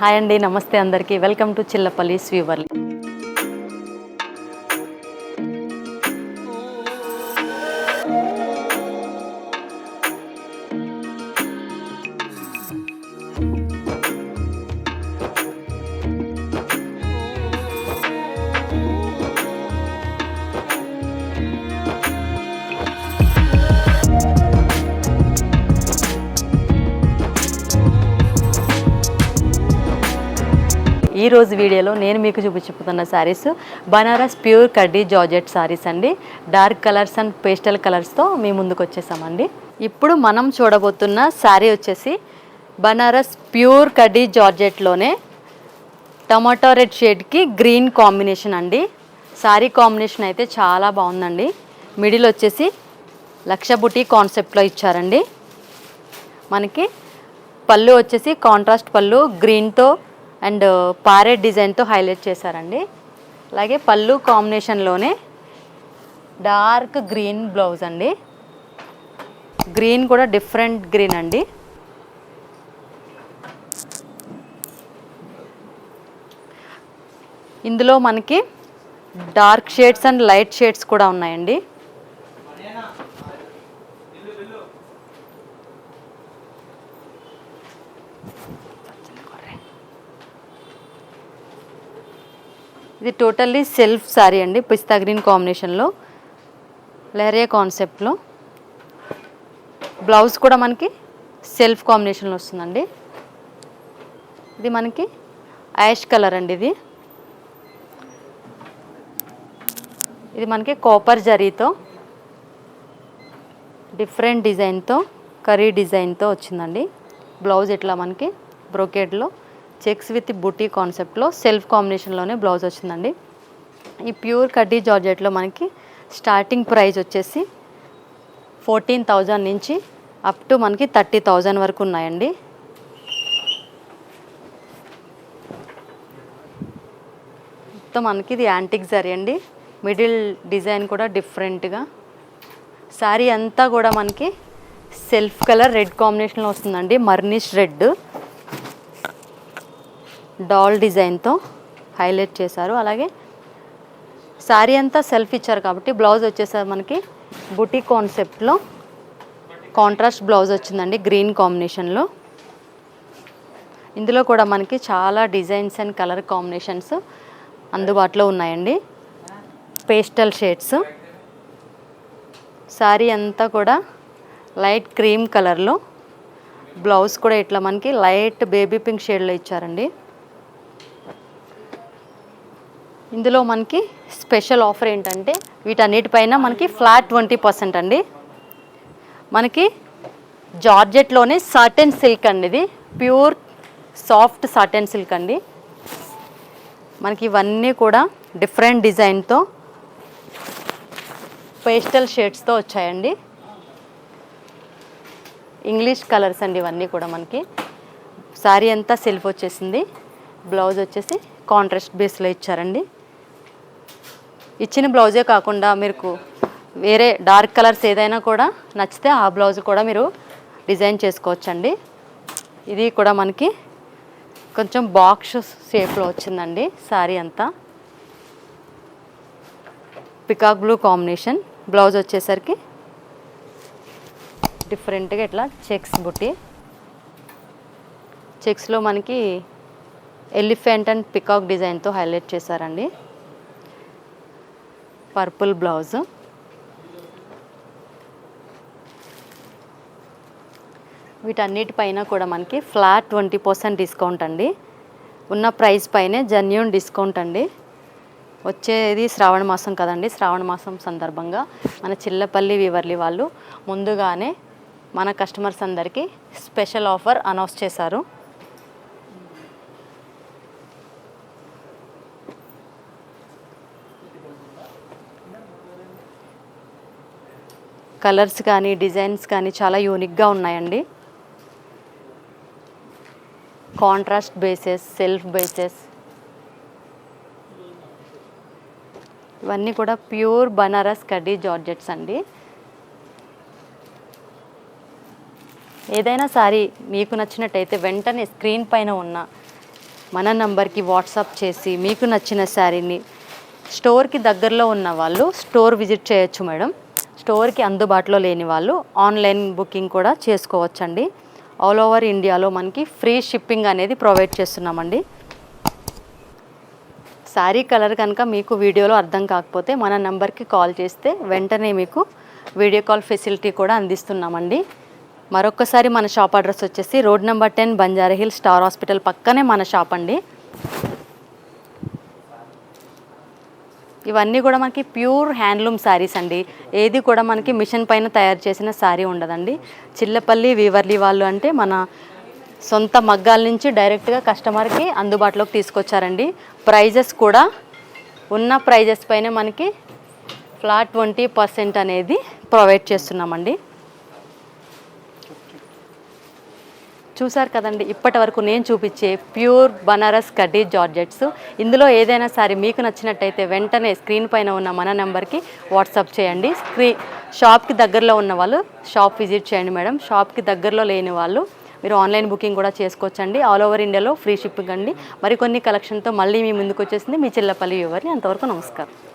Hi అండి, నమస్తే అందరికీ. వెల్కమ్ టు చిల్లపల్లి వీవర్లీ. ఈ రోజు వీడియోలో నేను మీకు చూపించుతున్న శారీస్ బనారస్ ప్యూర్ కడ్డీ జార్జెట్ శారీస్ అండి. డార్క్ కలర్స్ అండ్ పేస్టల్ కలర్స్తో మీ ముందుకు వచ్చేసామండి. ఇప్పుడు మనం చూడబోతున్న శారీ వచ్చేసి బనారస్ ప్యూర్ కడ్డీ జార్జెట్లోనే టమాటో రెడ్ షేడ్కి గ్రీన్ కాంబినేషన్ అండి. శారీ కాంబినేషన్ అయితే చాలా బాగుందండి. మిడిల్ వచ్చేసి లక్ష బుటీ కాన్సెప్ట్లో ఇచ్చారండి. మనకి పళ్ళు వచ్చేసి కాంట్రాస్ట్ పళ్ళు గ్రీన్తో అండ్ పారెట్ డిజైన్తో హైలైట్ చేశారండి. అలాగే పళ్ళు కాంబినేషన్లోనే డార్క్ గ్రీన్ బ్లౌజ్ అండి. గ్రీన్ కూడా డిఫరెంట్ గ్రీన్ అండి. ఇందులో మనకి dark shades and light shades కూడా ఉన్నాయండి. ఇది టోటల్లీ సెల్ఫ్ శారీ అండి. పిస్తా గ్రీన్ కాంబినేషన్లో లెహరియా కాన్సెప్ట్లో బ్లౌజ్ కూడా మనకి సెల్ఫ్ కాంబినేషన్లో వస్తుందండి. ఇది మనకి యాష్ కలర్ అండి. ఇది మనకి కాపర్ జరీతో డిఫరెంట్ డిజైన్తో కర్రీ డిజైన్తో వచ్చిందండి. బ్లౌజ్ ఇట్లా మనకి బ్రోకేడ్లో చెక్స్ విత్ బుటీ కాన్సెప్ట్లో సెల్ఫ్ కాంబినేషన్లోనే బ్లౌజ్ వచ్చిందండి. ఈ ప్యూర్ కడ్డీ జార్జెట్లో మనకి స్టార్టింగ్ ప్రైస్ వచ్చేసి 14,000 నుంచి అప్ టు మనకి 30,000 వరకు ఉన్నాయండి. మొత్తం మనకి ఇది యాంటిక్ జరీ అండి. మిడిల్ డిజైన్ కూడా డిఫరెంట్గా. శారీ అంతా కూడా మనకి సెల్ఫ్ కలర్ రెడ్ కాంబినేషన్లో వస్తుందండి. మర్నిష్ రెడ్ డాల్ డిజైన్తో హైలైట్ చేశారు. అలాగే శారీ అంతా సెల్ఫ్ ఇచ్చారు కాబట్టి బ్లౌజ్ వచ్చేసరి మనకి బుటీ కాన్సెప్ట్లో కాంట్రాస్ట్ బ్లౌజ్ వచ్చిందండి గ్రీన్ కాంబినేషన్లో. ఇందులో కూడా మనకి చాలా డిజైన్స్ అండ్ కలర్ కాంబినేషన్స్ అందుబాటులో ఉన్నాయండి. Pastel shades. శారీ అంతా కూడా లైట్ క్రీమ్ కలర్లో, బ్లౌజ్ కూడా ఇట్లా మనకి లైట్ బేబీ పింక్ షేడ్లో ఇచ్చారండి. ఇందులో మనకి స్పెషల్ ఆఫర్ ఏంటంటే వీటన్నిటిపైన మనకి ఫ్లాట్ 20% అండి. మనకి జార్జెట్లోనే సాటన్ సిల్క్ అండి. ఇది ప్యూర్ సాఫ్ట్ సాటన్ సిల్క్ అండి. మనకి ఇవన్నీ కూడా డిఫరెంట్ డిజైన్తో పేస్టల్ షేడ్స్తో వచ్చాయండి. ఇంగ్లీష్ కలర్స్ అండి ఇవన్నీ కూడా. మనకి శారీ అంతా సెల్ఫ్ వచ్చేసింది. బ్లౌజ్ వచ్చేసి కాంట్రాస్ట్ బేస్లో ఇచ్చారండి. ఇచ్చిన బ్లౌజే కాకుండా మీకు వేరే డార్క్ కలర్స్ ఏదైనా కూడా నచ్చితే ఆ బ్లౌజ్ కూడా మీరు డిజైన్ చేసుకోవచ్చండి. ఇది కూడా మనకి కొంచెం బాక్స్ షేప్లో వచ్చిందండి. శారీ అంతా పికాక్ బ్లూ కాంబినేషన్. బ్లౌజ్ వచ్చేసరికి డిఫరెంట్గా ఇట్లా చెక్స్ బుట్టి. చెక్స్లో మనకి ఎలిఫెంట్ అండ్ పికాక్ డిజైన్తో హైలైట్ చేశారండి. Purple blouse. వీటన్నిటిపైన కూడా మనకి ఫ్లాట్ 20% డిస్కౌంట్ అండి. ఉన్న ప్రైస్ పైనే జెన్యూన్ డిస్కౌంట్ అండి. వచ్చేది శ్రావణ మాసం కదండి. శ్రావణ మాసం సందర్భంగా మన చిల్లపల్లి వీవర్లీ వాళ్ళు ముందుగానే మన కస్టమర్స్ అందరికీ స్పెషల్ ఆఫర్ అనౌన్స్ చేశారు. కలర్స్ కానీ డిజైన్స్ కానీ చాలా యూనిక్గా ఉన్నాయండి. కాంట్రాస్ట్ బేసెస్, సెల్ఫ్ బేసెస్ ఇవన్నీ కూడా ప్యూర్ బనారస్ కడ్డీ జార్జెట్స్ అండి. ఏదైనా సారీ మీకు నచ్చినట్టయితే వెంటనే స్క్రీన్ పైన ఉన్న మన నంబర్కి వాట్సాప్ చేసి మీకు నచ్చిన శారీని స్టోర్కి దగ్గరలో ఉన్న వాళ్ళు స్టోర్ విజిట్ చేయొచ్చు మేడం. స్టోర్కి అందుబాటులో లేని వాళ్ళు ఆన్లైన్ బుకింగ్ కూడా చేసుకోవచ్చండి. ఆల్ ఓవర్ ఇండియాలో మనకి ఫ్రీ షిప్పింగ్ అనేది ప్రొవైడ్ చేస్తున్నామండి. శారీ కలర్ కనుక మీకు వీడియోలో అర్థం కాకపోతే మన నంబర్కి కాల్ చేస్తే వెంటనే మీకు వీడియో కాల్ ఫెసిలిటీ కూడా అందిస్తున్నామండి. మరొకసారి మన షాప్ అడ్రస్ వచ్చేసి road number 10 Banjara hill star hospital పక్కనే మన షాప్ అండి. ఇవన్నీ కూడా మనకి ప్యూర్ హ్యాండ్లూమ్ శారీస్ అండి. ఏది కూడా మనకి మిషన్ పైన తయారు చేసిన శారీ ఉండదండి. చిల్లపల్లి వీవర్లీ వాళ్ళు అంటే మన సొంత మగ్గాల నుంచి డైరెక్ట్గా కస్టమర్కి అందుబాటులోకి తీసుకొచ్చారండి. ప్రైజెస్ కూడా ఉన్న ప్రైజెస్ పైన మనకి ఫ్లాట్ 20% అనేది ప్రొవైడ్ చేస్తున్నామండి. చూసారు కదండి, ఇప్పటి వరకు నేను చూపించే ప్యూర్ బనారస్ కడ్డీ జార్జెట్స్. ఇందులో ఏదైనా సరే మీకు నచ్చినట్టయితే వెంటనే స్క్రీన్ పైన ఉన్న మన నెంబర్కి వాట్సాప్ చేయండి. షాప్కి దగ్గరలో ఉన్న వాళ్ళు షాప్ విజిట్ చేయండి మేడం. షాప్కి దగ్గరలో లేని వాళ్ళు మీరు ఆన్లైన్ బుకింగ్ కూడా చేసుకోవచ్చండి. ఆల్ ఓవర్ ఇండియాలో ఫ్రీ షిప్పింగ్ అండి. మరికొన్ని కలెక్షన్తో మళ్ళీ మీ ముందుకు వచ్చేసింది మీ చిల్లపల్లి వ్యూవర్ని. అంతవరకు నమస్కారం.